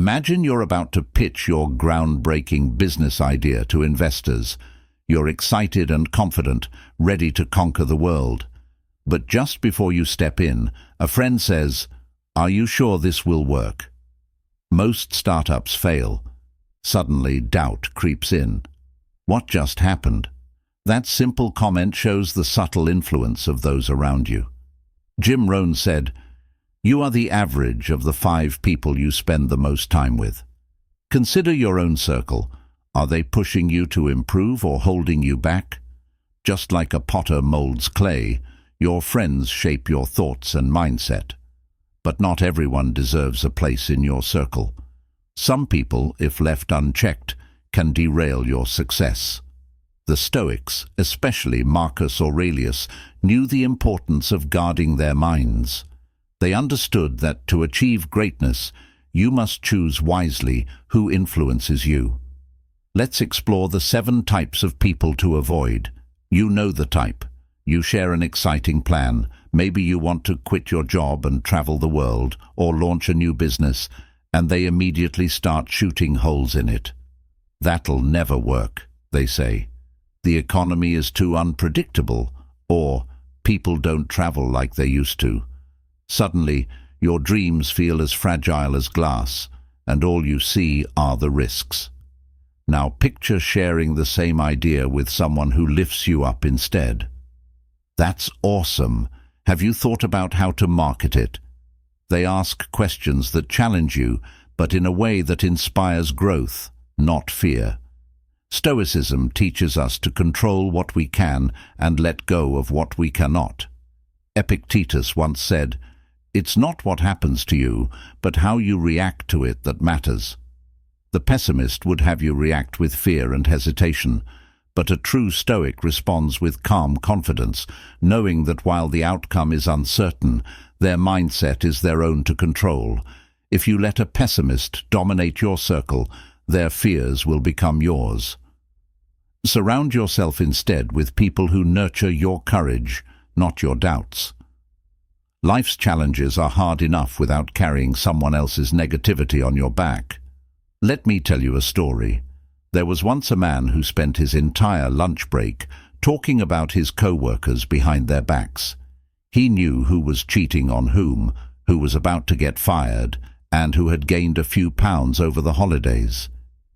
Imagine you're about to pitch your groundbreaking business idea to investors. You're excited and confident, ready to conquer the world. But just before you step in, a friend says, "Are you sure this will work?" Most startups fail. Suddenly, doubt creeps in. What just happened? That simple comment shows the subtle influence of those around you. Jim Rohn said, "You are the average of the 5 people you spend the most time with." Consider your own circle. Are they pushing you to improve or holding you back? Just like a potter molds clay, your friends shape your thoughts and mindset. But not everyone deserves a place in your circle. Some people, if left unchecked, can derail your success. The Stoics, especially Marcus Aurelius, knew the importance of guarding their minds. They understood that to achieve greatness, you must choose wisely who influences you. Let's explore the 7 types of people to avoid. You know the type. You share an exciting plan. Maybe you want to quit your job and travel the world, or launch a new business, and they immediately start shooting holes in it. "That'll never work," they say. "The economy is too unpredictable," or "people don't travel like they used to." Suddenly, your dreams feel as fragile as glass, and all you see are the risks. Now picture sharing the same idea with someone who lifts you up instead. "That's awesome. Have you thought about how to market it?" They ask questions that challenge you, but in a way that inspires growth, not fear. Stoicism teaches us to control what we can and let go of what we cannot. Epictetus once said, "It's not what happens to you, but how you react to it that matters." The pessimist would have you react with fear and hesitation, but a true Stoic responds with calm confidence, knowing that while the outcome is uncertain, their mindset is their own to control. If you let a pessimist dominate your circle, their fears will become yours. Surround yourself instead with people who nurture your courage, not your doubts. Life's challenges are hard enough without carrying someone else's negativity on your back. Let me tell you a story. There was once a man who spent his entire lunch break talking about his co-workers behind their backs. He knew who was cheating on whom, who was about to get fired, and who had gained a few pounds over the holidays.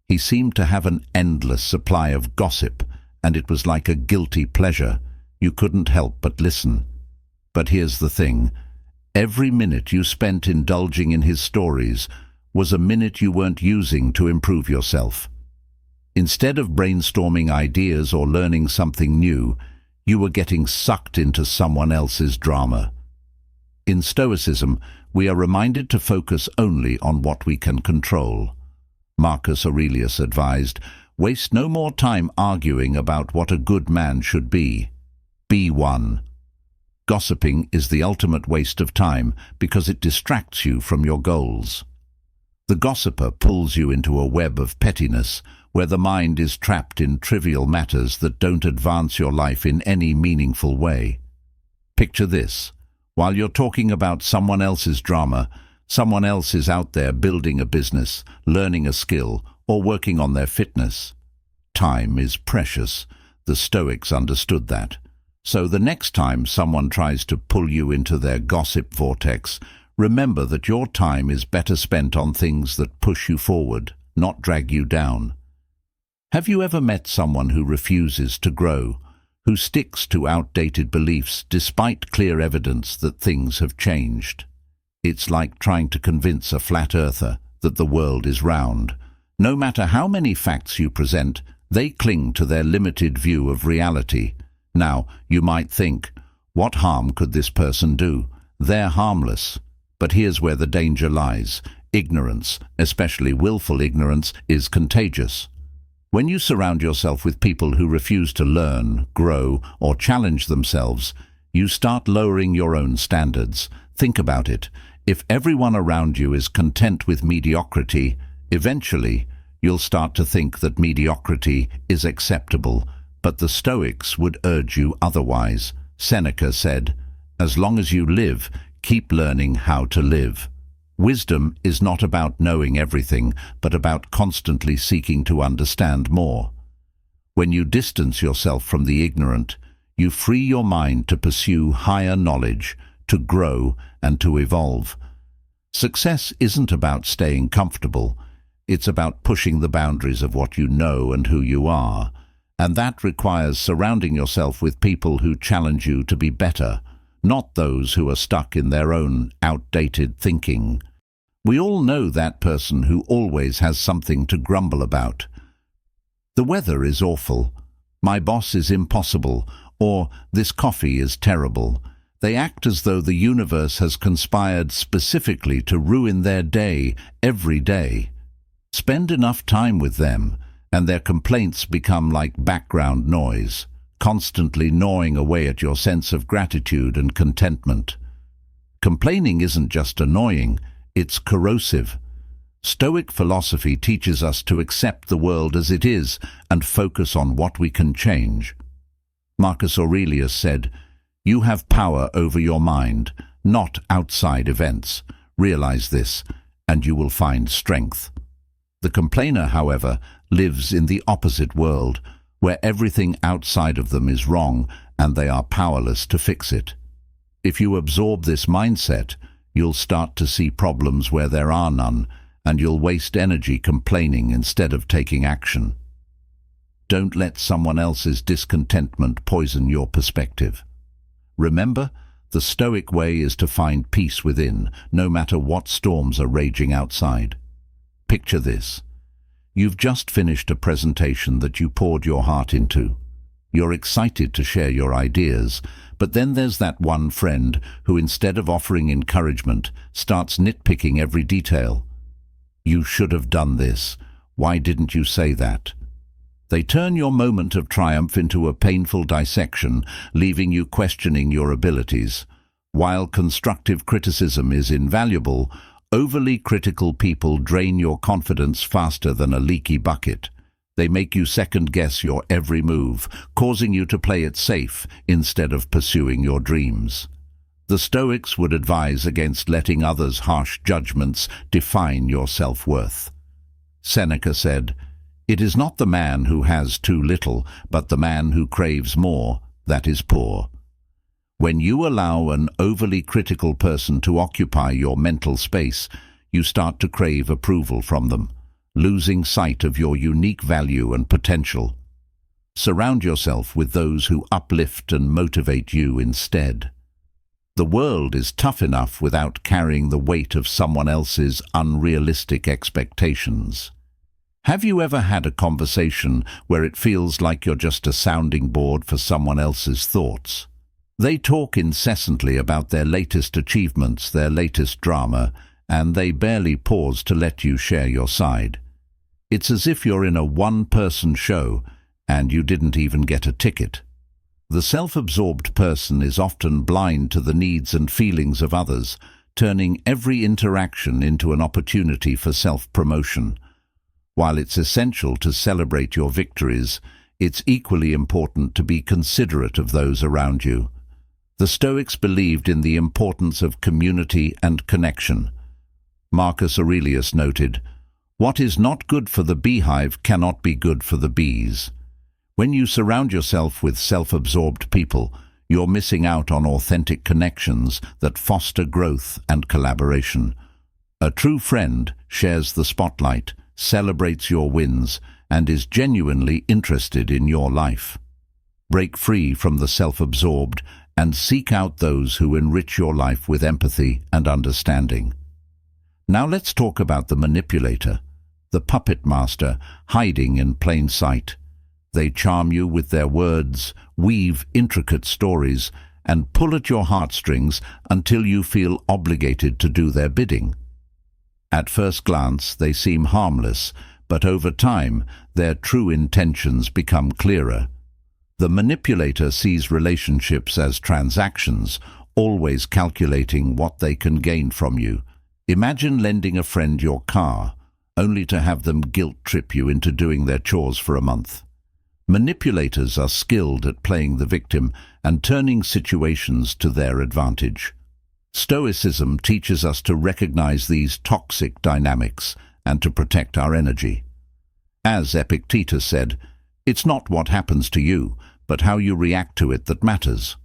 He seemed to have an endless supply of gossip, and it was like a guilty pleasure. You couldn't help but listen. But here's the thing. Every minute you spent indulging in his stories was a minute you weren't using to improve yourself. Instead of brainstorming ideas or learning something new, you were getting sucked into someone else's drama. In Stoicism, we are reminded to focus only on what we can control. Marcus Aurelius advised, "Waste no more time arguing about what a good man should be. Be one." Gossiping is the ultimate waste of time because it distracts you from your goals. The gossiper pulls you into a web of pettiness, where the mind is trapped in trivial matters that don't advance your life in any meaningful way. Picture this. While you're talking about someone else's drama, someone else is out there building a business, learning a skill, or working on their fitness. Time is precious. The Stoics understood that. So the next time someone tries to pull you into their gossip vortex, remember that your time is better spent on things that push you forward, not drag you down. Have you ever met someone who refuses to grow, who sticks to outdated beliefs despite clear evidence that things have changed? It's like trying to convince a flat earther that the world is round. No matter how many facts you present, they cling to their limited view of reality. Now, you might think, what harm could this person do? They're harmless. But here's where the danger lies. Ignorance, especially willful ignorance, is contagious. When you surround yourself with people who refuse to learn, grow, or challenge themselves, you start lowering your own standards. Think about it. If everyone around you is content with mediocrity, eventually you'll start to think that mediocrity is acceptable. But the Stoics would urge you otherwise. Seneca said, "As long as you live, keep learning how to live." Wisdom is not about knowing everything, but about constantly seeking to understand more. When you distance yourself from the ignorant, you free your mind to pursue higher knowledge, to grow and to evolve. Success isn't about staying comfortable. It's about pushing the boundaries of what you know and who you are. And that requires surrounding yourself with people who challenge you to be better, not those who are stuck in their own outdated thinking. We all know that person who always has something to grumble about. The weather is awful. My boss is impossible. Or this coffee is terrible. They act as though the universe has conspired specifically to ruin their day every day. Spend enough time with them, and their complaints become like background noise, constantly gnawing away at your sense of gratitude and contentment. Complaining isn't just annoying, it's corrosive. Stoic philosophy teaches us to accept the world as it is and focus on what we can change. Marcus Aurelius said, "You have power over your mind, not outside events. Realize this, and you will find strength." The complainer, however, lives in the opposite world, where everything outside of them is wrong and they are powerless to fix it. If you absorb this mindset, you'll start to see problems where there are none, and you'll waste energy complaining instead of taking action. Don't let someone else's discontentment poison your perspective. Remember, the Stoic way is to find peace within, no matter what storms are raging outside. Picture this. You've just finished a presentation that you poured your heart into. You're excited to share your ideas, but then there's that one friend who, instead of offering encouragement, starts nitpicking every detail. "You should have done this. Why didn't you say that?" They turn your moment of triumph into a painful dissection, leaving you questioning your abilities. While constructive criticism is invaluable, overly critical people drain your confidence faster than a leaky bucket. They make you second-guess your every move, causing you to play it safe instead of pursuing your dreams. The Stoics would advise against letting others' harsh judgments define your self-worth. Seneca said, "It is not the man who has too little, but the man who craves more, that is poor." When you allow an overly critical person to occupy your mental space, you start to crave approval from them, losing sight of your unique value and potential. Surround yourself with those who uplift and motivate you instead. The world is tough enough without carrying the weight of someone else's unrealistic expectations. Have you ever had a conversation where it feels like you're just a sounding board for someone else's thoughts? They talk incessantly about their latest achievements, their latest drama, and they barely pause to let you share your side. It's as if you're in a one-person show and you didn't even get a ticket. The self-absorbed person is often blind to the needs and feelings of others, turning every interaction into an opportunity for self-promotion. While it's essential to celebrate your victories, it's equally important to be considerate of those around you. The Stoics believed in the importance of community and connection. Marcus Aurelius noted, "What is not good for the beehive cannot be good for the bees." When you surround yourself with self-absorbed people, you're missing out on authentic connections that foster growth and collaboration. A true friend shares the spotlight, celebrates your wins, and is genuinely interested in your life. Break free from the self-absorbed and seek out those who enrich your life with empathy and understanding. Now let's talk about the manipulator, the puppet master hiding in plain sight. They charm you with their words, weave intricate stories, and pull at your heartstrings until you feel obligated to do their bidding. At first glance, they seem harmless, but over time, their true intentions become clearer. The manipulator sees relationships as transactions, always calculating what they can gain from you. Imagine lending a friend your car, only to have them guilt-trip you into doing their chores for a month. Manipulators are skilled at playing the victim and turning situations to their advantage. Stoicism teaches us to recognize these toxic dynamics and to protect our energy. As Epictetus said, "It's not what happens to you, but how you react to it that matters."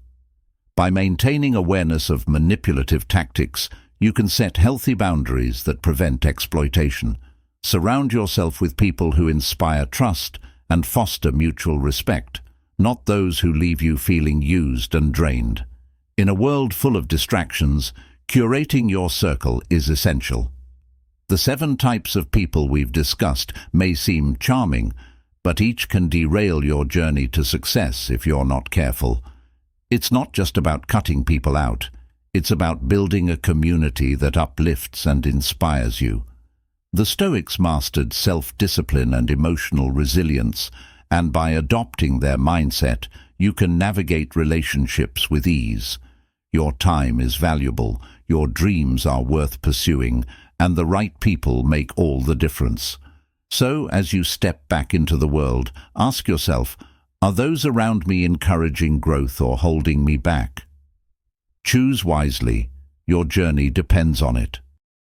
By maintaining awareness of manipulative tactics, you can set healthy boundaries that prevent exploitation. Surround yourself with people who inspire trust and foster mutual respect, not those who leave you feeling used and drained. In a world full of distractions, curating your circle is essential. The 7 types of people we've discussed may seem charming, but each can derail your journey to success if you're not careful. It's not just about cutting people out. It's about building a community that uplifts and inspires you. The Stoics mastered self-discipline and emotional resilience, and by adopting their mindset, you can navigate relationships with ease. Your time is valuable, your dreams are worth pursuing, and the right people make all the difference. So, as you step back into the world, ask yourself, are those around me encouraging growth or holding me back? Choose wisely. Your journey depends on it.